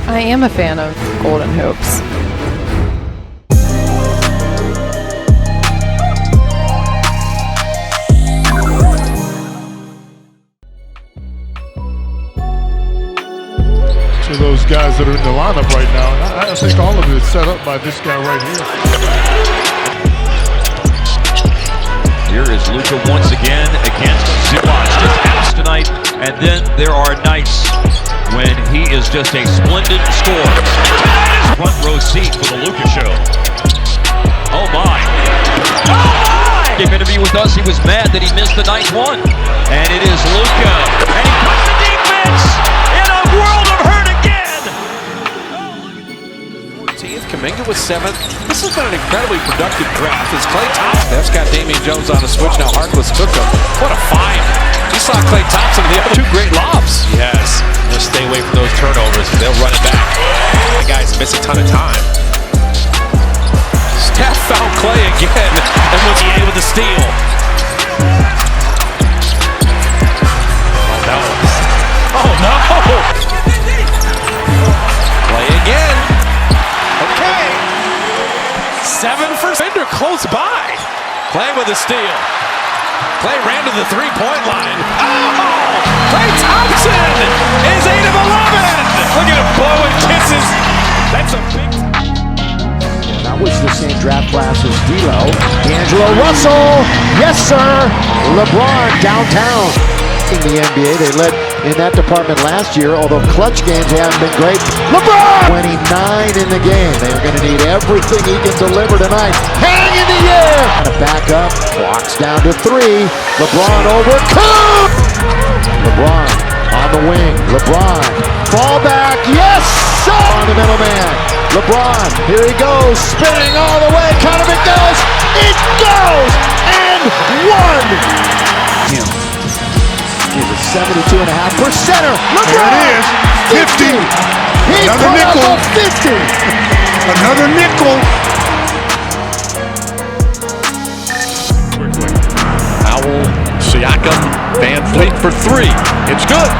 I am a fan of Golden Hoops. To those guys that are in the lineup right now, I think all of it is set up by this guy right here. Here is Luka once again against Zivac. Just house tonight, and then there are nights when he is just a splendid scorer. Front row seat for the Luka show. Oh my! Oh my! Gave an interview with us. He was mad that he missed the ninth one, and it is Luka, and he puts the defense in a world of hurt again. 14th, Kuminga was 7th. This has been an incredibly productive draft. As Klay Thompson, that's got Damian Jones on a switch. Now Harkless took him. What a find! He saw Klay Thompson the other 2 great lobs. Yes, just stay away from those turnovers. They'll run it back. The guys miss a ton of time. Steph found Klay again and was able to steal. Oh no! Oh no! Klay again. Okay. 7 for Fender, close by. Klay with a steal. Klay ran to the 3-point line. Oh! Klay Thompson is 8 of 11. Look at him blowing kisses. That's a big. That was the same draft class as D'Lo. DeAngelo Russell, yes sir. LeBron downtown. In the NBA, they led in that department last year, although clutch games haven't been great. LeBron! 29 in the game. They're going to need everything he can deliver tonight. Hang in the air! And a back up, clock's down to 3. LeBron over. LeBron on the wing. LeBron, fall back, yes sir! On the middleman. LeBron, here he goes, spinning all the way. It goes! It goes! And 1! 72.5% LeBron! There it is. 50. He Another put nickel. up a 50. Another nickel. Powell, Siakam, VanVleet for 3. It's good.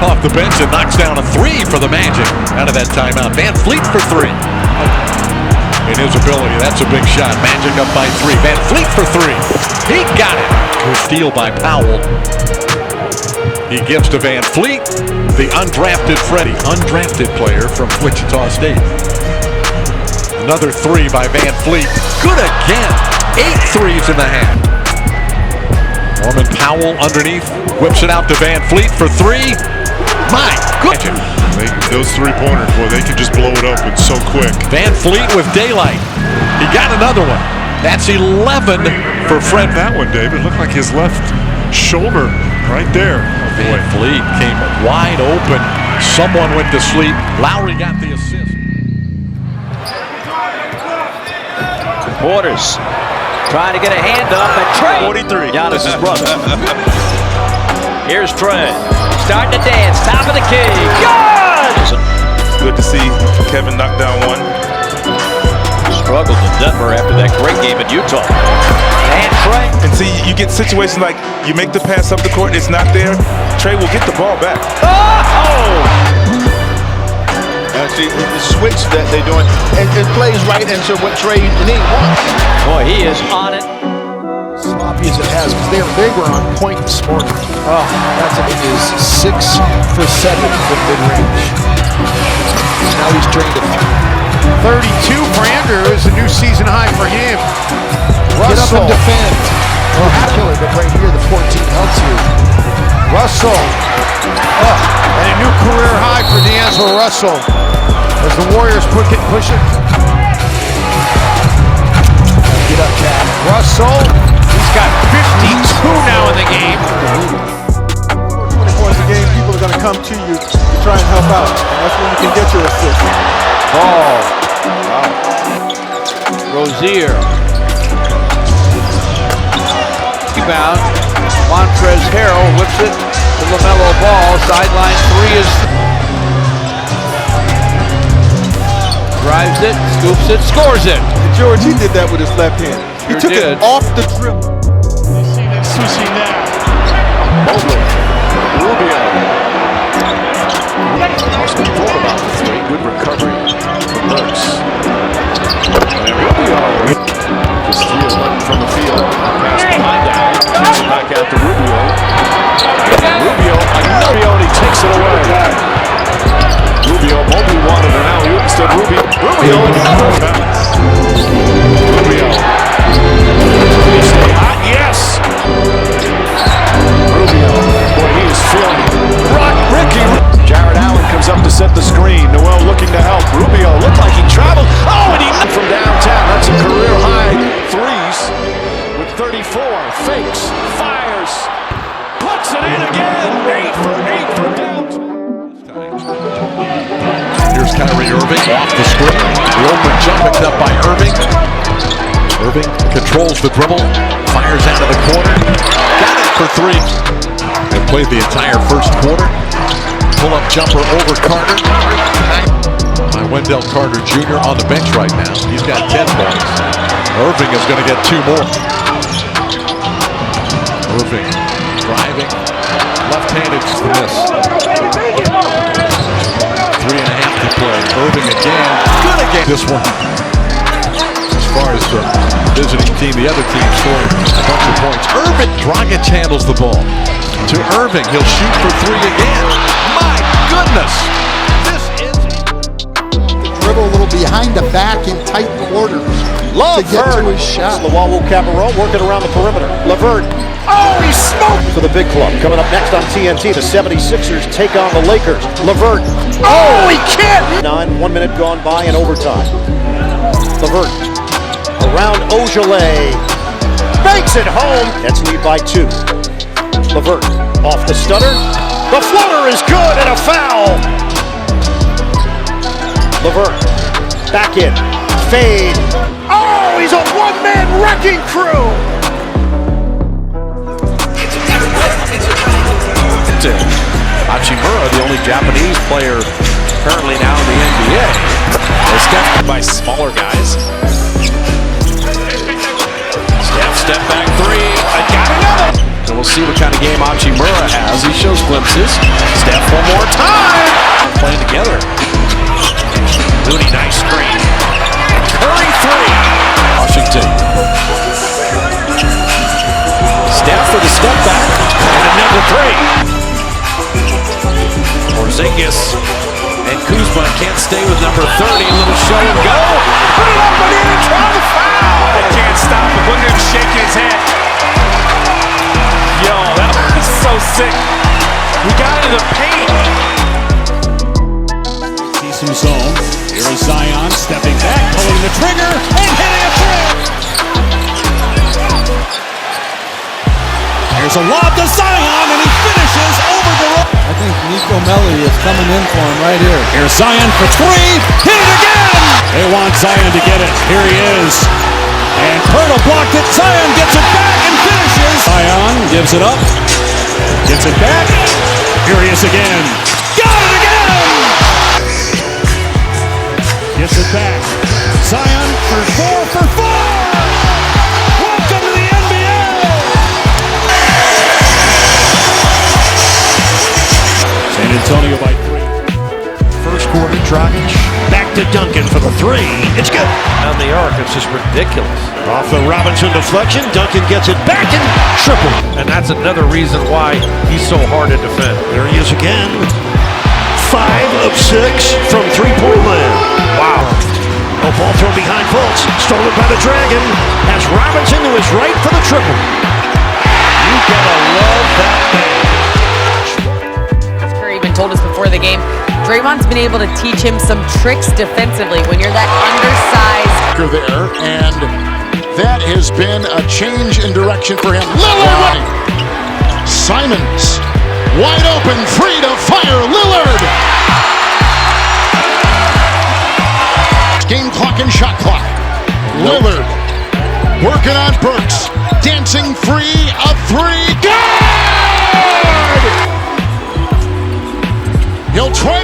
Off the bench and knocks down a 3 for the Magic. Out of that timeout. VanVleet for 3. In his ability, that's a big shot. Magic up by 3. VanVleet for 3. He got it. Good steal by Powell. He gives to VanVleet, the undrafted Freddie, undrafted player from Wichita State. Another 3 by VanVleet. Good again. 8 threes in the half. Norman Powell underneath, whips it out to VanVleet for 3. My goodness. Those 3-pointers, boy, they can just blow it up. It's so quick. VanVleet with daylight. He got another one. That's 11 for Fred. That one, David, looked like his left shoulder right there. VanVleet came wide open. Someone went to sleep. Lowry got the assist. Porter's trying to get a hand up, and Trae. 43. Giannis' brother. Here's Trae. Starting to dance. Top of the key. Good! Good to see Kevin knock down one. Struggled in Denver after that great game in Utah. And Trae. And see, you get situations like you make the pass up the court, it's not there. Trae will get the ball back. See, the switch that they're doing, and it plays right into what Trae wants. Boy, he is on it. Sloppy as it has, because they were on point this morning. Oh, that's it. Is 6 for 7 from mid-range. Now he's trained it. 32 for Andrew is a new season high for him. Get up and defend. Well, killer, but right here the 14 helps you. Russell. And a new career high for DeAngelo Russell. As the Warriors push it. Get up, Cat. Russell. He's got 52 now in the game. 24 is a game, people are going to come to you to try and help out. And that's when you can get your assist. Ball. Wow. Rozier. Rebound. Montrezl Harrell whips it to LaMelo Ball. Sideline 3 is. Drives it, scoops it, scores it. George, he did that with his left hand. He took it off the dribble. Sushi now. Rubio. Austin thought about the 3. Good set the screen. Noel looking to help. Rubio looked like he traveled. Oh, and he from downtown. That's a career high threes with 34. Fakes, fires, puts it in again. 8 for 8 from downtown. Here's Kyrie Irving off the screen. The open jump picked up by Irving. Irving controls the dribble, fires out of the corner. Got it for three. They played the entire first quarter. Pull-up jumper over Carter. By Wendell Carter Jr. on the bench right now. He's got 10 points. Irving is going to get 2 more. Irving driving. Left-handed miss. 3.5 to play. Irving again. Good again. This one. As far as the visiting team, the other team scoring a bunch of points. Irving. Dragic handles the ball to Irving. He'll shoot for 3 again. My goodness. This is dribble a little behind the back in tight quarters to get to his shot. Luau Cabarro working around the perimeter. LeVert. Oh, he smoked for the big club. Coming up next on TNT, the 76ers take on the Lakers. LeVert. Oh, he can't. 1 minute gone by in overtime. LeVert around Ojale. Banks it home. Nets lead by 2. LeVert off the stutter. The floater is good and a foul. LeVert back in. Fade. Oh, he's a one-man wrecking crew. Hachimura, the only Japanese player currently now in the NBA. They're stepped by smaller guys. Step back 3. I got another. And we'll see what kind of game Hachimura has. He shows glimpses. Steph one more time. Playing together. Moody, nice screen. Curry 3. Washington. Steph for the step back. And another 3. Porzingis and Kuzma can't stay with number 30. A little show and go. Put it up and in and try to foul. They can't stop him. Look at him shaking his head. Yo, that was so sick. We got into the paint. See some zone. Here is Zion stepping back, pulling the trigger, and hitting a 3. Here's a lob to Zion, and he finishes over the rope. I think Nico Melli is coming in for him right here. Here's Zion for 3. Hit it again! They want Zion to get it. Here he is. And Pirtle blocked it. Zion gets it back and finishes. Zion gives it up. Gets it back. Here he is again. Got it again! Gets it back. Zion for 4 for 4! Welcome to the NBA! San Antonio by 3. First quarter, Dragic. Back to Duncan for the 3. It's good. On the arc, it's just ridiculous. Off the Robinson deflection, Duncan gets it back and triple. And that's another reason why he's so hard to defend. There he is again. 5 of 6 from three-point land. Wow. A ball thrown behind Fultz. Stolen by the Dragon. Has Robinson to his right for the triple. You gotta love that man. Curry even told us before the game, Draymond's been able to teach him some tricks defensively when you're that undersized. There, and that has been a change in direction for him. Lillard! Simons, wide open, free to fire. Lillard! Game clock and shot clock. Lillard working on Burks. Dancing free, a 3. Good! He'll try